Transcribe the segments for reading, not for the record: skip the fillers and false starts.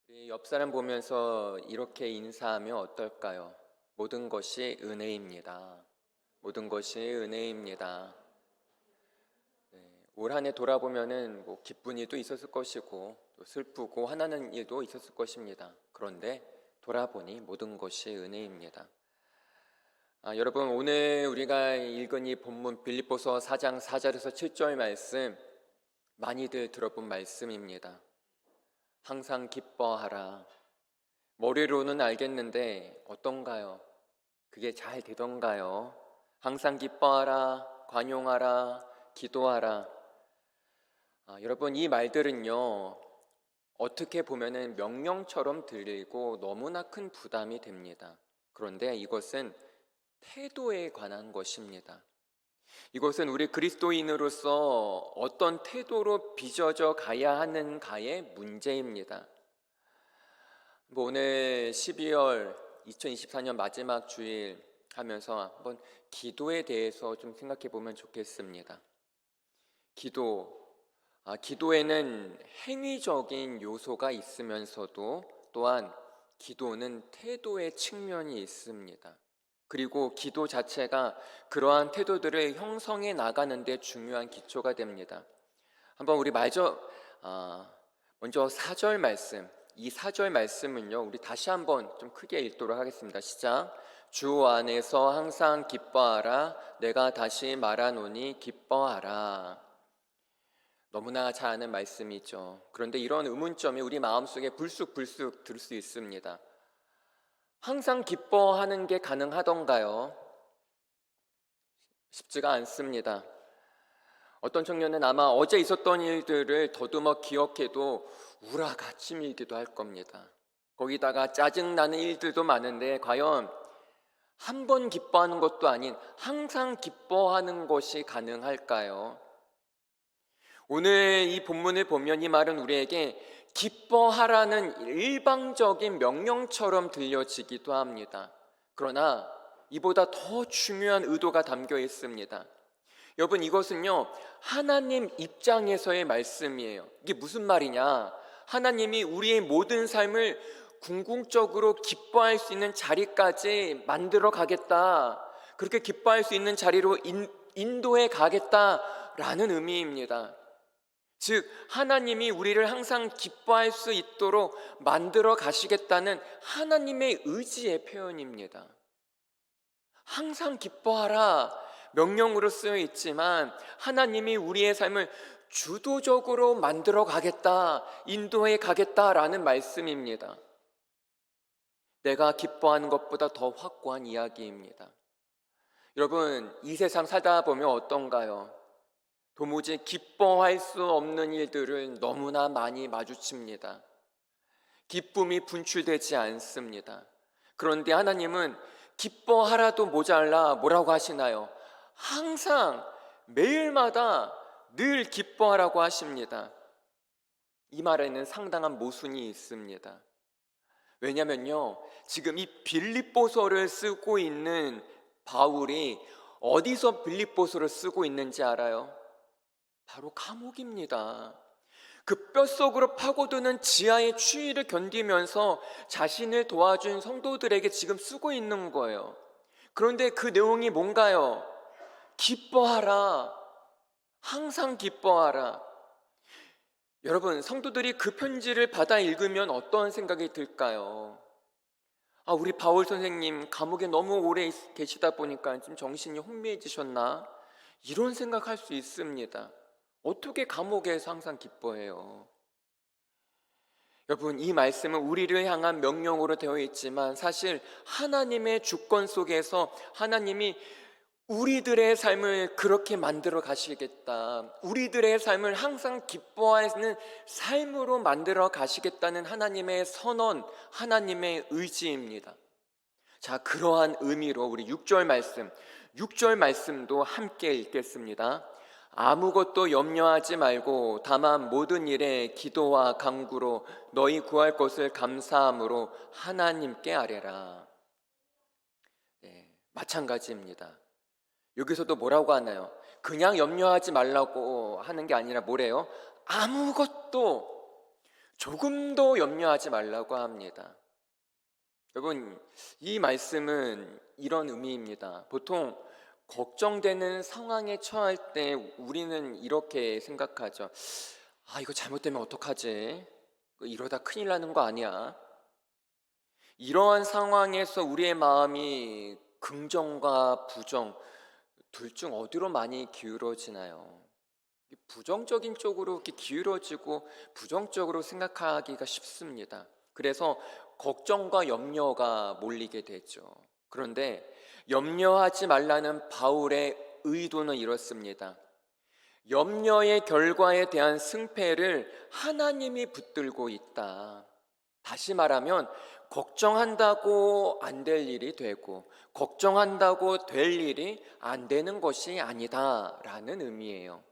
우리 옆 사람 보면서 이렇게 인사하면 어떨까요? 모든 것이 은혜입니다. 모든 것이 은혜입니다. 올 한 해 돌아보면은 기쁜 일도 있었을 것이고 또 슬프고 화나는 일도 있었을 것입니다. 그런데 돌아보니 모든 것이 은혜입니다. 여러분, 오늘 우리가 읽은 이 본문 빌립보서 4장 4절에서 7절 말씀, 많이들 들어본 말씀입니다. 항상 기뻐하라. 머리로는 알겠는데 어떤가요? 그게 잘 되던가요? 항상 기뻐하라, 관용하라, 기도하라. 여러분, 이 말들은요, 어떻게 보면은 명령처럼 들리고 너무나 큰 부담이 됩니다. 그런데 이것은 태도에 관한 것입니다. 이것은 우리 그리스도인으로서 어떤 태도로 빚어져 가야 하는가의 문제입니다. 오늘 12월 2024년 마지막 주일 하면서 한번 기도에 대해서 좀 생각해 보면 좋겠습니다. 기도에는 행위적인 요소가 있으면서도 또한 기도는 태도의 측면이 있습니다. 그리고 기도 자체가 그러한 태도들을 형성해 나가는 데 중요한 기초가 됩니다. 한번 우리 먼저 4절 말씀, 이 4절 말씀은요, 우리 다시 한번 좀 크게 읽도록 하겠습니다. 시작. 주 안에서 항상 기뻐하라. 내가 다시 말하노니 기뻐하라. 너무나 잘 아는 말씀이죠. 그런데 이런 의문점이 우리 마음속에 불쑥불쑥 들 수 있습니다. 항상 기뻐하는 게 가능하던가요? 쉽지가 않습니다. 어떤 청년은 아마 어제 있었던 일들을 더듬어 기억해도 우라가침이기도 할 겁니다. 거기다가 짜증나는 일들도 많은데 과연 한 번 기뻐하는 것도 아닌 항상 기뻐하는 것이 가능할까요? 오늘 이 본문을 보면 이 말은 우리에게 기뻐하라는 일방적인 명령처럼 들려지기도 합니다. 그러나 이보다 더 중요한 의도가 담겨 있습니다. 여러분, 이것은요, 하나님 입장에서의 말씀이에요. 이게 무슨 말이냐? 하나님이 우리의 모든 삶을 궁극적으로 기뻐할 수 있는 자리까지 만들어 가겠다. 그렇게 기뻐할 수 있는 자리로 인도해 가겠다라는 의미입니다. 즉, 하나님이 우리를 항상 기뻐할 수 있도록 만들어 가시겠다는 하나님의 의지의 표현입니다. 항상 기뻐하라 명령으로 쓰여 있지만 하나님이 우리의 삶을 주도적으로 만들어 가겠다, 인도해 가겠다라는 말씀입니다. 내가 기뻐하는 것보다 더 확고한 이야기입니다. 여러분, 이 세상 살다 보면 어떤가요? 도무지 기뻐할 수 없는 일들을 너무나 많이 마주칩니다. 기쁨이 분출되지 않습니다. 그런데 하나님은 기뻐하라도 모자라 뭐라고 하시나요? 항상 매일마다 늘 기뻐하라고 하십니다. 이 말에는 상당한 모순이 있습니다. 왜냐면요, 지금 이 빌립보서를 쓰고 있는 바울이 어디서 빌립보서를 쓰고 있는지 알아요? 바로 감옥입니다. 그 뼛속으로 파고드는 지하의 추위를 견디면서 자신을 도와준 성도들에게 지금 쓰고 있는 거예요. 그런데 그 내용이 뭔가요? 기뻐하라. 항상 기뻐하라. 여러분, 성도들이 그 편지를 받아 읽으면 어떤 생각이 들까요? 우리 바울 선생님 감옥에 너무 오래 계시다 보니까 좀 정신이 혼미해지셨나? 이런 생각할 수 있습니다. 어떻게 감옥에서 항상 기뻐해요? 여러분, 이 말씀은 우리를 향한 명령으로 되어 있지만 사실 하나님의 주권 속에서 하나님이 우리들의 삶을 그렇게 만들어 가시겠다, 우리들의 삶을 항상 기뻐하는 삶으로 만들어 가시겠다는 하나님의 선언, 하나님의 의지입니다. 자, 그러한 의미로 우리 6절 말씀도 함께 읽겠습니다. 아무것도 염려하지 말고 다만 모든 일에 기도와 간구로 너희 구할 것을 감사함으로 하나님께 아뢰라. 마찬가지입니다. 여기서도 뭐라고 하나요? 그냥 염려하지 말라고 하는 게 아니라 뭐래요? 아무것도 조금도 염려하지 말라고 합니다. 여러분, 이 말씀은 이런 의미입니다. 보통 걱정되는 상황에 처할 때 우리는 이렇게 생각하죠. 이거 잘못되면 어떡하지? 이러다 큰일 나는 거 아니야? 이러한 상황에서 우리의 마음이 긍정과 부정 둘 중 어디로 많이 기울어지나요? 부정적인 쪽으로 이렇게 기울어지고 부정적으로 생각하기가 쉽습니다. 그래서 걱정과 염려가 몰리게 되죠. 그런데 염려하지 말라는 바울의 의도는 이렇습니다. 염려의 결과에 대한 승패를 하나님이 붙들고 있다. 다시 말하면 걱정한다고 안 될 일이 되고 걱정한다고 될 일이 안 되는 것이 아니다라는 의미예요.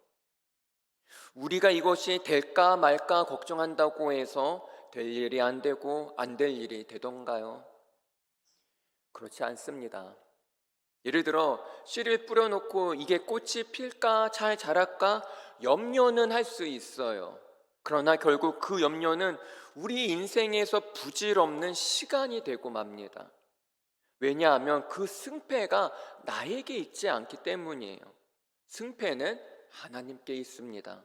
우리가 이것이 될까 말까 걱정한다고 해서 될 일이 안 되고 안 될 일이 되던가요? 그렇지 않습니다. 예를 들어 씨를 뿌려놓고 이게 꽃이 필까 잘 자랄까 염려는 할 수 있어요. 그러나 결국 그 염려는 우리 인생에서 부질없는 시간이 되고 맙니다. 왜냐하면 그 승패가 나에게 있지 않기 때문이에요. 승패는 하나님께 있습니다.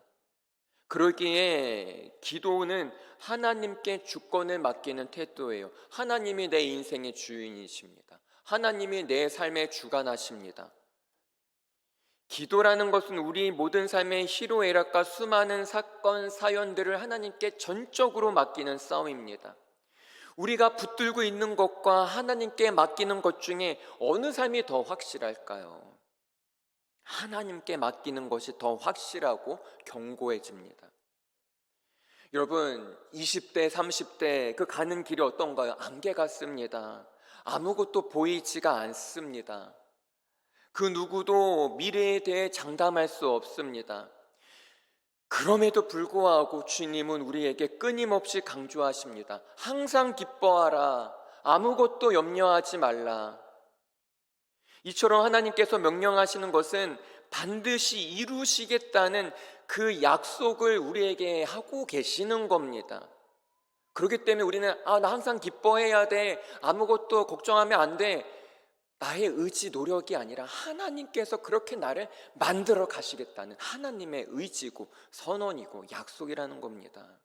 그러기에 기도는 하나님께 주권을 맡기는 태도예요. 하나님이 내 인생의 주인이십니다. 하나님이 내 삶의 주관하십니다. 기도라는 것은 우리 모든 삶의 희로애락과 수많은 사건, 사연들을 하나님께 전적으로 맡기는 싸움입니다. 우리가 붙들고 있는 것과 하나님께 맡기는 것 중에 어느 삶이 더 확실할까요? 하나님께 맡기는 것이 더 확실하고 견고해집니다. 여러분, 20대, 30대 그 가는 길이 어떤가요? 안개 같습니다. 아무것도 보이지가 않습니다. 그 누구도 미래에 대해 장담할 수 없습니다. 그럼에도 불구하고 주님은 우리에게 끊임없이 강조하십니다. 항상 기뻐하라. 아무것도 염려하지 말라. 이처럼 하나님께서 명령하시는 것은 반드시 이루시겠다는 그 약속을 우리에게 하고 계시는 겁니다. 그렇기 때문에 우리는 나 항상 기뻐해야 돼. 아무것도 걱정하면 안 돼. 나의 의지, 노력이 아니라 하나님께서 그렇게 나를 만들어 가시겠다는 하나님의 의지고 선언이고 약속이라는 겁니다.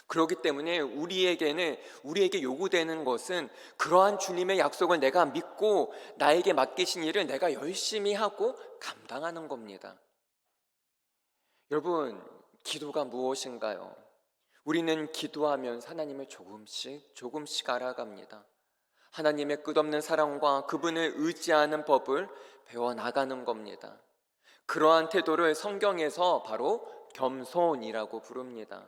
그렇기 때문에 우리에게 요구되는 것은 그러한 주님의 약속을 내가 믿고 나에게 맡기신 일을 내가 열심히 하고 감당하는 겁니다. 여러분, 기도가 무엇인가요? 우리는 기도하면서 하나님을 조금씩 알아갑니다. 하나님의 끝없는 사랑과 그분을 의지하는 법을 배워나가는 겁니다. 그러한 태도를 성경에서 바로 겸손이라고 부릅니다.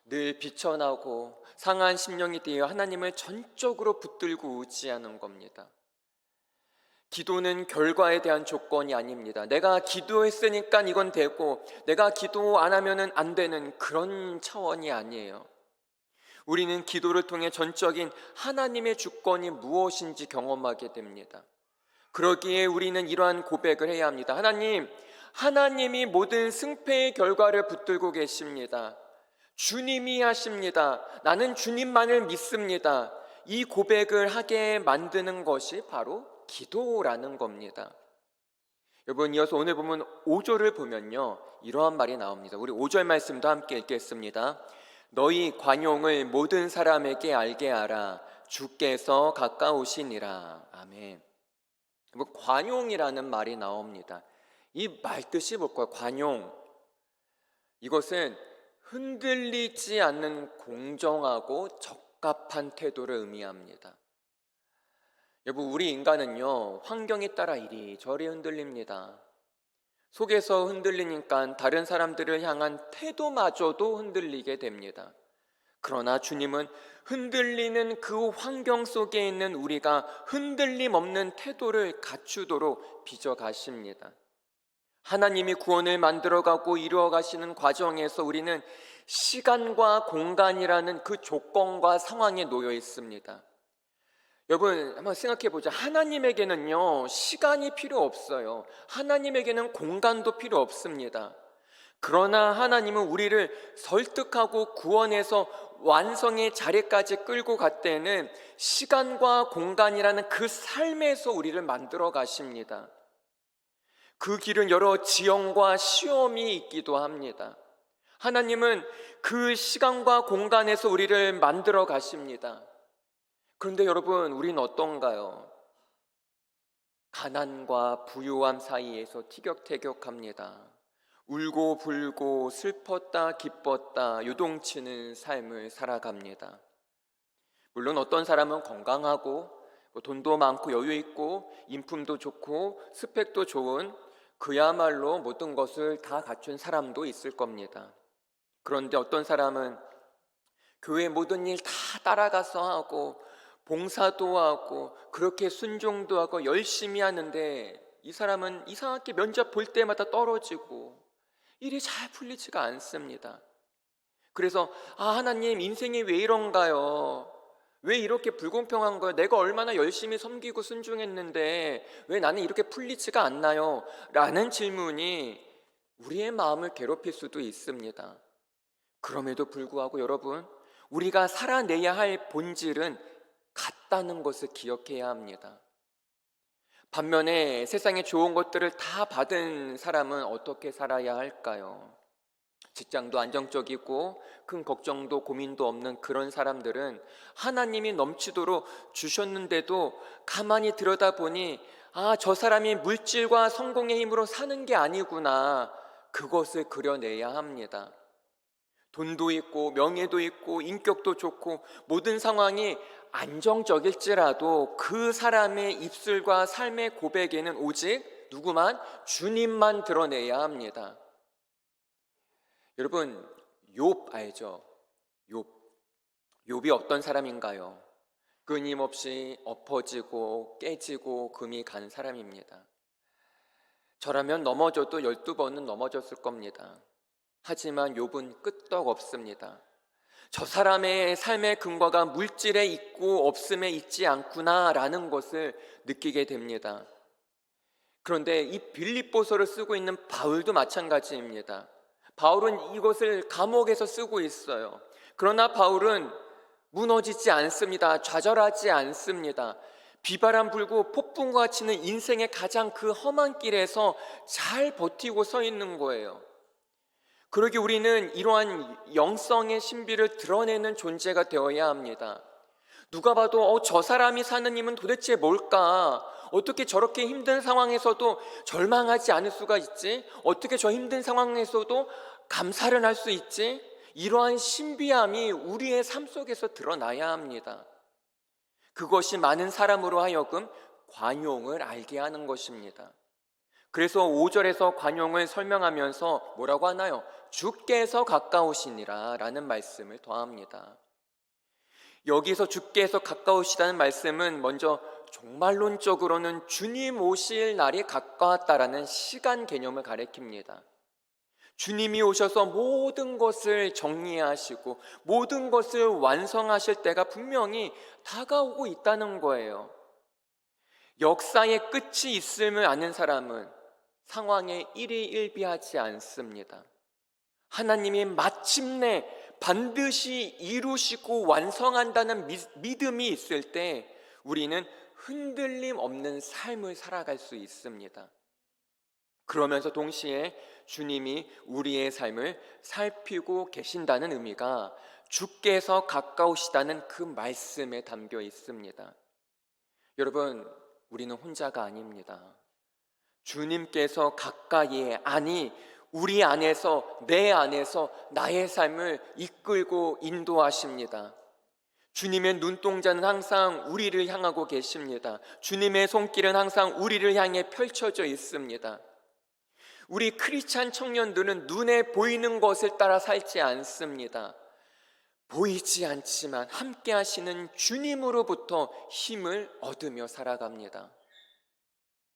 늘 비천하고 상한 심령이 되어 하나님을 전적으로 붙들고 의지하는 겁니다. 기도는 결과에 대한 조건이 아닙니다. 내가 기도했으니까 이건 되고 내가 기도 안 하면 안 되는 그런 차원이 아니에요. 우리는 기도를 통해 전적인 하나님의 주권이 무엇인지 경험하게 됩니다. 그러기에 우리는 이러한 고백을 해야 합니다. 하나님이 모든 승패의 결과를 붙들고 계십니다. 주님이 하십니다. 나는 주님만을 믿습니다. 이 고백을 하게 만드는 것이 바로 기도라는 겁니다. 여러분, 이어서 오늘 보면 5절을 보면요, 이러한 말이 나옵니다. 우리 5절 말씀도 함께 읽겠습니다. 너희 관용을 모든 사람에게 알게 하라. 주께서 가까우시니라. 아멘. 관용이라는 말이 나옵니다. 이 말 뜻이 뭘까요? 관용. 이것은 흔들리지 않는 공정하고 적합한 태도를 의미합니다. 여러분, 우리 인간은요, 환경에 따라 이리저리 흔들립니다. 속에서 흔들리니까 다른 사람들을 향한 태도마저도 흔들리게 됩니다. 그러나 주님은 흔들리는 그 환경 속에 있는 우리가 흔들림 없는 태도를 갖추도록 빚어가십니다. 하나님이 구원을 만들어가고 이루어가시는 과정에서 우리는 시간과 공간이라는 그 조건과 상황에 놓여 있습니다. 여러분, 한번 생각해 보자. 하나님에게는요, 시간이 필요 없어요. 하나님에게는 공간도 필요 없습니다. 그러나 하나님은 우리를 설득하고 구원해서 완성의 자리까지 끌고 갈 때는 시간과 공간이라는 그 삶에서 우리를 만들어 가십니다. 그 길은 여러 지형과 시험이 있기도 합니다. 하나님은 그 시간과 공간에서 우리를 만들어 가십니다. 그런데 여러분, 우린 어떤가요? 가난과 부유함 사이에서 티격태격합니다. 울고 불고 슬펐다 기뻤다 요동치는 삶을 살아갑니다. 물론 어떤 사람은 건강하고 돈도 많고 여유 있고 인품도 좋고 스펙도 좋은 그야말로 모든 것을 다 갖춘 사람도 있을 겁니다. 그런데 어떤 사람은 교회 모든 일 다 따라가서 하고 봉사도 하고 그렇게 순종도 하고 열심히 하는데 이 사람은 이상하게 면접 볼 때마다 떨어지고 일이 잘 풀리지가 않습니다. 그래서 하나님, 인생이 왜 이런가요? 왜 이렇게 불공평한 거예요? 내가 얼마나 열심히 섬기고 순종했는데 왜 나는 이렇게 풀리지가 않나요? 라는 질문이 우리의 마음을 괴롭힐 수도 있습니다. 그럼에도 불구하고 여러분, 우리가 살아내야 할 본질은 같다는 것을 기억해야 합니다. 반면에 세상에 좋은 것들을 다 받은 사람은 어떻게 살아야 할까요? 직장도 안정적이고 큰 걱정도 고민도 없는 그런 사람들은 하나님이 넘치도록 주셨는데도 가만히 들여다보니 저 사람이 물질과 성공의 힘으로 사는 게 아니구나, 그것을 그려내야 합니다. 돈도 있고 명예도 있고 인격도 좋고 모든 상황이 안정적일지라도 그 사람의 입술과 삶의 고백에는 오직 누구만? 주님만 드러내야 합니다. 여러분, 욥 알죠? 욥이 어떤 사람인가요? 끊임없이 엎어지고 깨지고 금이 간 사람입니다. 저라면 넘어져도 12번은 넘어졌을 겁니다. 하지만 욥은 끄떡없습니다. 저 사람의 삶의 근거가 물질에 있고 없음에 있지 않구나라는 것을 느끼게 됩니다. 그런데 이 빌립보서를 쓰고 있는 바울도 마찬가지입니다. 바울은 이것을 감옥에서 쓰고 있어요. 그러나 바울은 무너지지 않습니다. 좌절하지 않습니다. 비바람 불고 폭풍과 치는 인생의 가장 그 험한 길에서 잘 버티고 서 있는 거예요. 그러기 우리는 이러한 영성의 신비를 드러내는 존재가 되어야 합니다. 누가 봐도 저 사람이 사는 힘은 도대체 뭘까? 어떻게 저렇게 힘든 상황에서도 절망하지 않을 수가 있지? 어떻게 저 힘든 상황에서도 감사를 할 수 있지? 이러한 신비함이 우리의 삶 속에서 드러나야 합니다. 그것이 많은 사람으로 하여금 관용을 알게 하는 것입니다. 그래서 5절에서 관용을 설명하면서 뭐라고 하나요? 주께서 가까우시니라 라는 말씀을 더합니다. 여기서 주께서 가까우시다는 말씀은 먼저 종말론적으로는 주님 오실 날이 가까웠다라는 시간 개념을 가리킵니다. 주님이 오셔서 모든 것을 정리하시고 모든 것을 완성하실 때가 분명히 다가오고 있다는 거예요. 역사의 끝이 있음을 아는 사람은 상황에 일희일비하지 않습니다. 하나님이 마침내 반드시 이루시고 완성한다는 믿음이 있을 때 우리는 흔들림 없는 삶을 살아갈 수 있습니다. 그러면서 동시에 주님이 우리의 삶을 살피고 계신다는 의미가 주께서 가까우시다는 그 말씀에 담겨 있습니다. 여러분, 우리는 혼자가 아닙니다. 주님께서 가까이에, 아니 우리 안에서, 내 안에서 나의 삶을 이끌고 인도하십니다. 주님의 눈동자는 항상 우리를 향하고 계십니다. 주님의 손길은 항상 우리를 향해 펼쳐져 있습니다. 우리 크리스찬 청년들은 눈에 보이는 것을 따라 살지 않습니다. 보이지 않지만 함께 하시는 주님으로부터 힘을 얻으며 살아갑니다.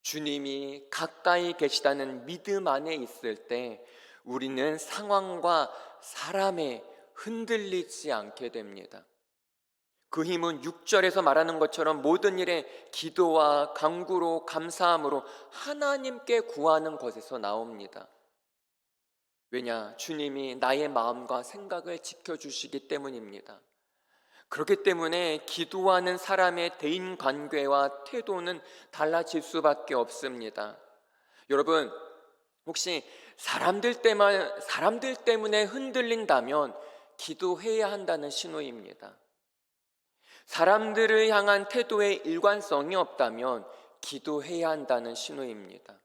주님이 가까이 계시다는 믿음 안에 있을 때 우리는 상황과 사람에 흔들리지 않게 됩니다. 그 힘은 6절에서 말하는 것처럼 모든 일에 기도와 간구로 감사함으로 하나님께 구하는 것에서 나옵니다. 왜냐? 주님이 나의 마음과 생각을 지켜주시기 때문입니다. 그렇기 때문에 기도하는 사람의 대인관계와 태도는 달라질 수밖에 없습니다. 여러분, 혹시 사람들 때문에 흔들린다면 기도해야 한다는 신호입니다. 사람들을 향한 태도에 일관성이 없다면 기도해야 한다는 신호입니다.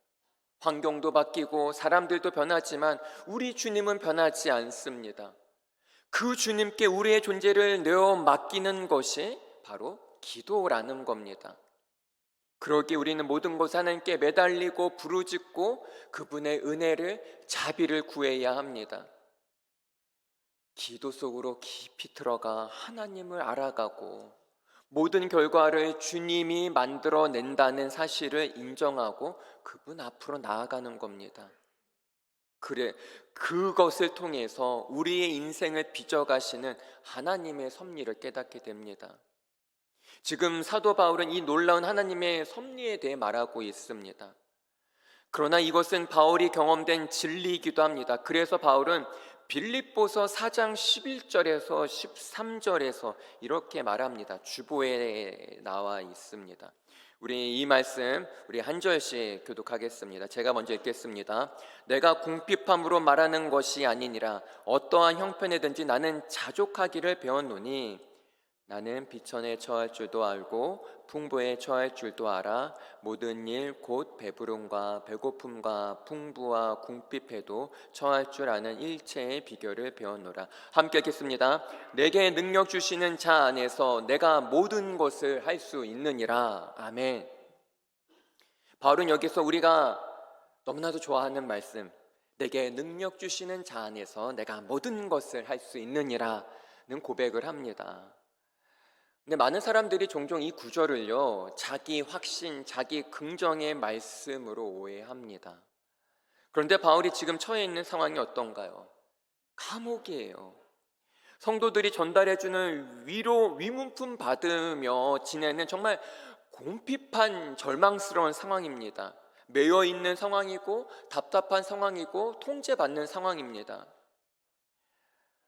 환경도 바뀌고 사람들도 변하지만 우리 주님은 변하지 않습니다. 그 주님께 우리의 존재를 내어 맡기는 것이 바로 기도라는 겁니다. 그러기에 우리는 모든 것을 하나님께 매달리고 부르짖고 그분의 은혜를 자비를 구해야 합니다. 기도 속으로 깊이 들어가 하나님을 알아가고 모든 결과를 주님이 만들어낸다는 사실을 인정하고 그분 앞으로 나아가는 겁니다. 그것을 통해서 우리의 인생을 빚어가시는 하나님의 섭리를 깨닫게 됩니다. 지금 사도 바울은 이 놀라운 하나님의 섭리에 대해 말하고 있습니다. 그러나 이것은 바울이 경험된 진리이기도 합니다. 그래서 바울은 빌립보서 4장 11절에서 13절에서 이렇게 말합니다. 주보에 나와 있습니다. 우리 이 말씀 우리 한 절씩 교독하겠습니다. 제가 먼저 읽겠습니다. 내가 궁핍함으로 말하는 것이 아니니라 어떠한 형편에든지 나는 자족하기를 배웠노니 나는 비천에 처할 줄도 알고 풍부에 처할 줄도 알아 모든 일 곧 배부름과 배고픔과 풍부와 궁핍에도 처할 줄 아는 일체의 비결을 배웠노라. 함께 읽겠습니다. 내게 능력 주시는 자 안에서 내가 모든 것을 할 수 있느니라. 아멘. 바울은 여기서 우리가 너무나도 좋아하는 말씀, 내게 능력 주시는 자 안에서 내가 모든 것을 할 수 있느니라는 고백을 합니다. 근데 많은 사람들이 종종 이 구절을요, 자기 확신, 자기 긍정의 말씀으로 오해합니다. 그런데 바울이 지금 처해 있는 상황이 어떤가요? 감옥이에요. 성도들이 전달해주는 위문품 받으며 지내는 정말 궁핍한 절망스러운 상황입니다. 매여 있는 상황이고 답답한 상황이고 통제받는 상황입니다.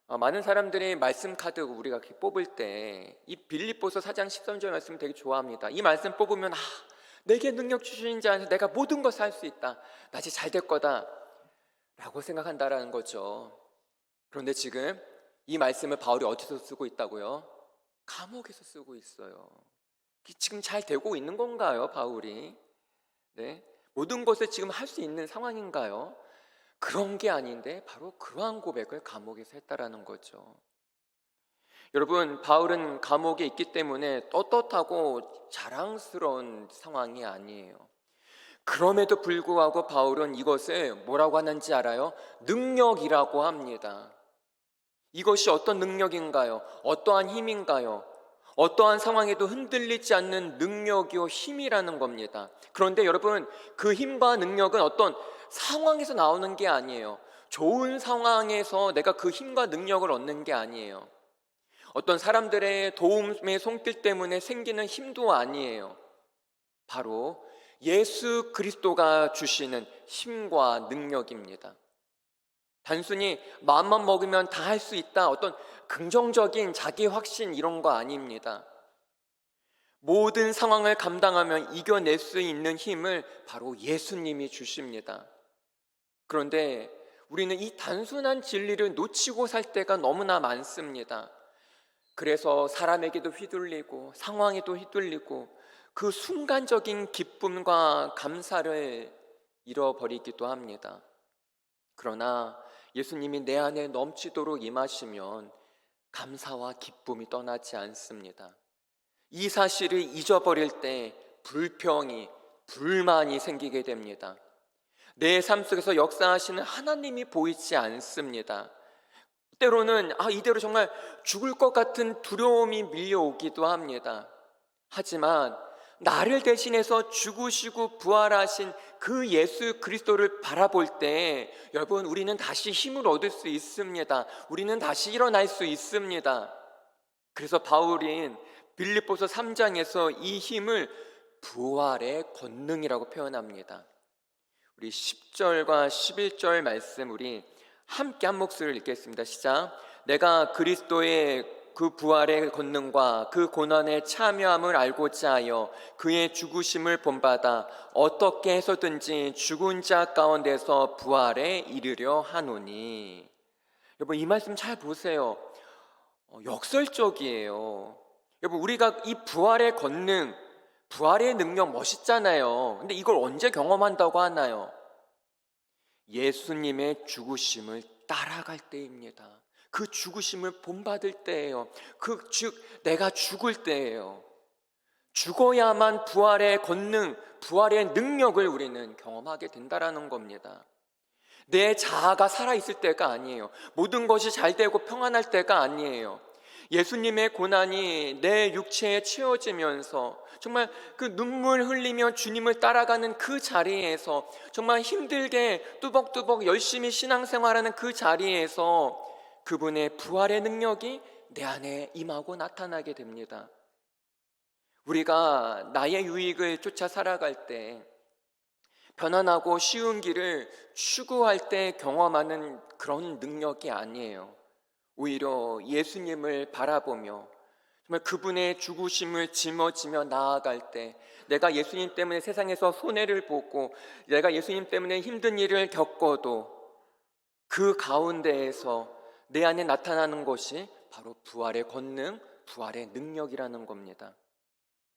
많은 사람들이 말씀 카드 우리가 뽑을 때 이 빌립보서 4장 13절 말씀 되게 좋아합니다. 이 말씀 뽑으면 내게 능력 주시는 자 안에서 내가 모든 것을 할 수 있다. 나 이제 잘 될 거다 라고 생각한다라는 거죠. 그런데 지금 이 말씀을 바울이 어디서 쓰고 있다고요? 감옥에서 쓰고 있어요. 지금 잘 되고 있는 건가요, 바울이? 네? 모든 것을 지금 할 수 있는 상황인가요? 그런 게 아닌데 바로 그러한 고백을 감옥에서 했다라는 거죠. 여러분, 바울은 감옥에 있기 때문에 떳떳하고 자랑스러운 상황이 아니에요. 그럼에도 불구하고 바울은 이것을 뭐라고 하는지 알아요? 능력이라고 합니다. 이것이 어떤 능력인가요? 어떠한 힘인가요? 어떠한 상황에도 흔들리지 않는 능력이요 힘이라는 겁니다. 그런데 여러분, 그 힘과 능력은 어떤 상황에서 나오는 게 아니에요. 좋은 상황에서 내가 그 힘과 능력을 얻는 게 아니에요. 어떤 사람들의 도움의 손길 때문에 생기는 힘도 아니에요. 바로 예수 그리스도가 주시는 힘과 능력입니다. 단순히 마음만 먹으면 다 할 수 있다, 어떤 긍정적인 자기 확신 이런 거 아닙니다. 모든 상황을 감당하면 이겨낼 수 있는 힘을 바로 예수님이 주십니다. 그런데 우리는 이 단순한 진리를 놓치고 살 때가 너무나 많습니다. 그래서 사람에게도 휘둘리고 상황에도 휘둘리고 그 순간적인 기쁨과 감사를 잃어버리기도 합니다. 그러나 예수님이 내 안에 넘치도록 임하시면 감사와 기쁨이 떠나지 않습니다. 이 사실을 잊어버릴 때 불평이, 불만이 생기게 됩니다. 내 삶 속에서 역사하시는 하나님이 보이지 않습니다. 때로는 이대로 정말 죽을 것 같은 두려움이 밀려오기도 합니다. 하지만 나를 대신해서 죽으시고 부활하신 그 예수 그리스도를 바라볼 때 여러분, 우리는 다시 힘을 얻을 수 있습니다. 우리는 다시 일어날 수 있습니다. 그래서 바울은 빌립보서 3장에서 이 힘을 부활의 권능이라고 표현합니다. 우리 10절과 11절 말씀 우리 함께 한 목소리를 읽겠습니다. 시작. 내가 그리스도의 그 부활의 권능과 그 고난의 참여함을 알고자 하여 그의 죽으심을 본받아 어떻게 해서든지 죽은 자 가운데서 부활에 이르려 하노니. 여러분, 이 말씀 잘 보세요. 역설적이에요. 여러분, 우리가 이 부활의 권능, 부활의 능력 멋있잖아요. 근데 이걸 언제 경험한다고 하나요? 예수님의 죽으심을 따라갈 때입니다. 그 죽으심을 본받을 때예요. 즉 내가 죽을 때예요. 죽어야만 부활의 권능, 부활의 능력을 우리는 경험하게 된다라는 겁니다. 내 자아가 살아있을 때가 아니에요. 모든 것이 잘 되고 평안할 때가 아니에요. 예수님의 고난이 내 육체에 채워지면서 정말 그 눈물 흘리며 주님을 따라가는 그 자리에서, 정말 힘들게 뚜벅뚜벅 열심히 신앙생활하는 그 자리에서 그분의 부활의 능력이 내 안에 임하고 나타나게 됩니다. 우리가 나의 유익을 쫓아 살아갈 때, 편안하고 쉬운 길을 추구할 때 경험하는 그런 능력이 아니에요. 오히려 예수님을 바라보며 정말 그분의 죽으심을 짊어지며 나아갈 때, 내가 예수님 때문에 세상에서 손해를 보고 내가 예수님 때문에 힘든 일을 겪어도 그 가운데에서 내 안에 나타나는 것이 바로 부활의 권능, 부활의 능력이라는 겁니다.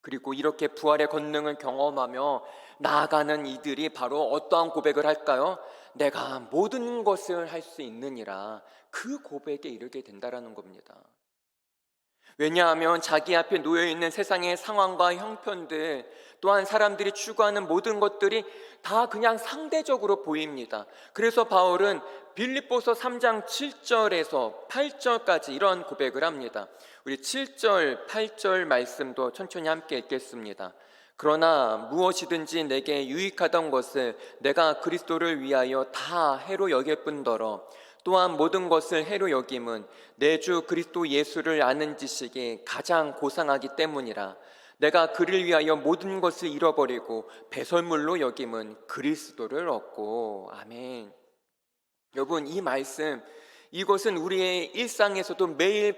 그리고 이렇게 부활의 권능을 경험하며 나아가는 이들이 바로 어떠한 고백을 할까요? 내가 모든 것을 할 수 있느니라, 그 고백에 이르게 된다라는 겁니다. 왜냐하면 자기 앞에 놓여있는 세상의 상황과 형편들, 또한 사람들이 추구하는 모든 것들이 다 그냥 상대적으로 보입니다. 그래서 바울은 빌립보서 3장 7절에서 8절까지 이런 고백을 합니다. 우리 7절, 8절 말씀도 천천히 함께 읽겠습니다. 그러나 무엇이든지 내게 유익하던 것을 내가 그리스도를 위하여 다 해로 여길 뿐더러 또한 모든 것을 해로 여김은 내 주 그리스도 예수를 아는 지식이 가장 고상하기 때문이라. 내가 그를 위하여 모든 것을 잃어버리고 배설물로 여김은 그리스도를 얻고. 아멘. 여러분, 이 말씀, 이것은 우리의 일상에서도 매일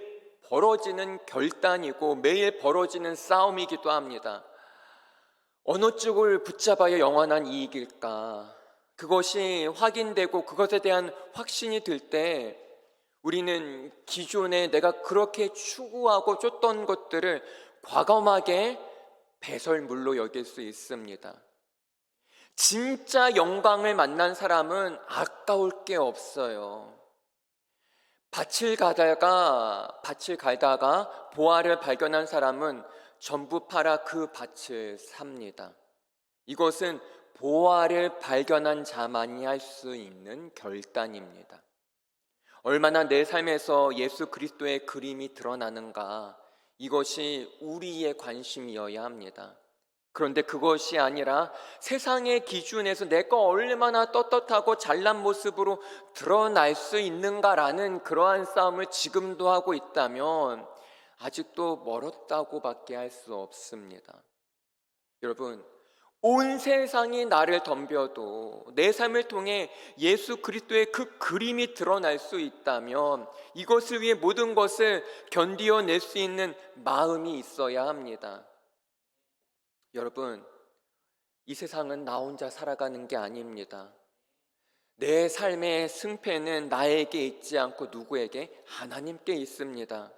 벌어지는 결단이고 매일 벌어지는 싸움이기도 합니다. 어느 쪽을 붙잡아야 영원한 이익일까? 그것이 확인되고 그것에 대한 확신이 들 때 우리는 기존에 내가 그렇게 추구하고 쫓던 것들을 과감하게 배설물로 여길 수 있습니다. 진짜 영광을 만난 사람은 아까울 게 없어요. 밭을 갈다가 보화를 발견한 사람은 전부 팔아 그 밭을 삽니다. 이것은 보화를 발견한 자만이 할 수 있는 결단입니다. 얼마나 내 삶에서 예수 그리스도의 그림이 드러나는가, 이것이 우리의 관심이어야 합니다. 그런데 그것이 아니라 세상의 기준에서 내가 얼마나 떳떳하고 잘난 모습으로 드러날 수 있는가라는 그러한 싸움을 지금도 하고 있다면 아직도 멀었다고밖에 할 수 없습니다. 여러분, 온 세상이 나를 덤벼도 내 삶을 통해 예수 그리스도의 그 그림이 드러날 수 있다면 이것을 위해 모든 것을 견디어낼 수 있는 마음이 있어야 합니다. 여러분, 이 세상은 나 혼자 살아가는 게 아닙니다. 내 삶의 승패는 나에게 있지 않고 누구에게? 하나님께 있습니다.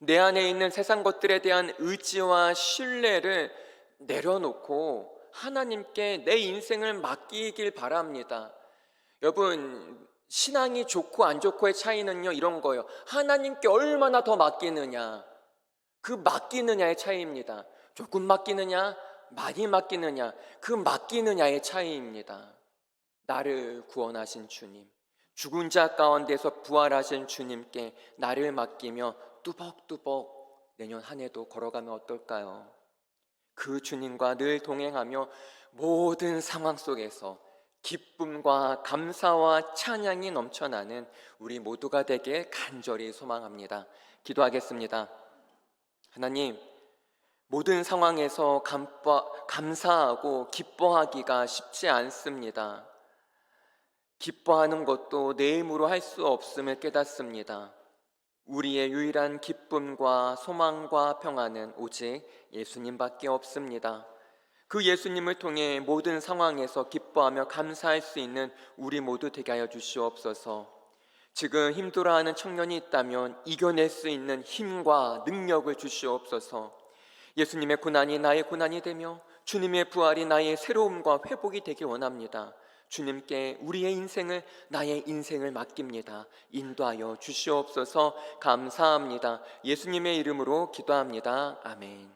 내 안에 있는 세상 것들에 대한 의지와 신뢰를 내려놓고 하나님께 내 인생을 맡기길 바랍니다. 여러분, 신앙이 좋고 안 좋고의 차이는요, 이런 거예요. 하나님께 얼마나 더 맡기느냐, 그 맡기느냐의 차이입니다. 조금 맡기느냐, 많이 맡기느냐, 그 맡기느냐의 차이입니다. 나를 구원하신 주님, 죽은 자 가운데서 부활하신 주님께 나를 맡기며 뚜벅뚜벅 내년 한 해도 걸어가면 어떨까요? 그 주님과 늘 동행하며 모든 상황 속에서 기쁨과 감사와 찬양이 넘쳐나는 우리 모두가 되길 간절히 소망합니다. 기도하겠습니다. 하나님, 모든 상황에서 감사하고 기뻐하기가 쉽지 않습니다. 기뻐하는 것도 내 힘으로 할 수 없음을 깨닫습니다. 우리의 유일한 기쁨과 소망과 평안은 오직 예수님밖에 없습니다. 그 예수님을 통해 모든 상황에서 기뻐하며 감사할 수 있는 우리 모두 되게 하여 주시옵소서. 지금 힘들어하는 청년이 있다면 이겨낼 수 있는 힘과 능력을 주시옵소서. 예수님의 고난이 나의 고난이 되며 주님의 부활이 나의 새로움과 회복이 되길 원합니다. 주님께 우리의 인생을, 나의 인생을 맡깁니다. 인도하여 주시옵소서. 감사합니다. 예수님의 이름으로 기도합니다. 아멘.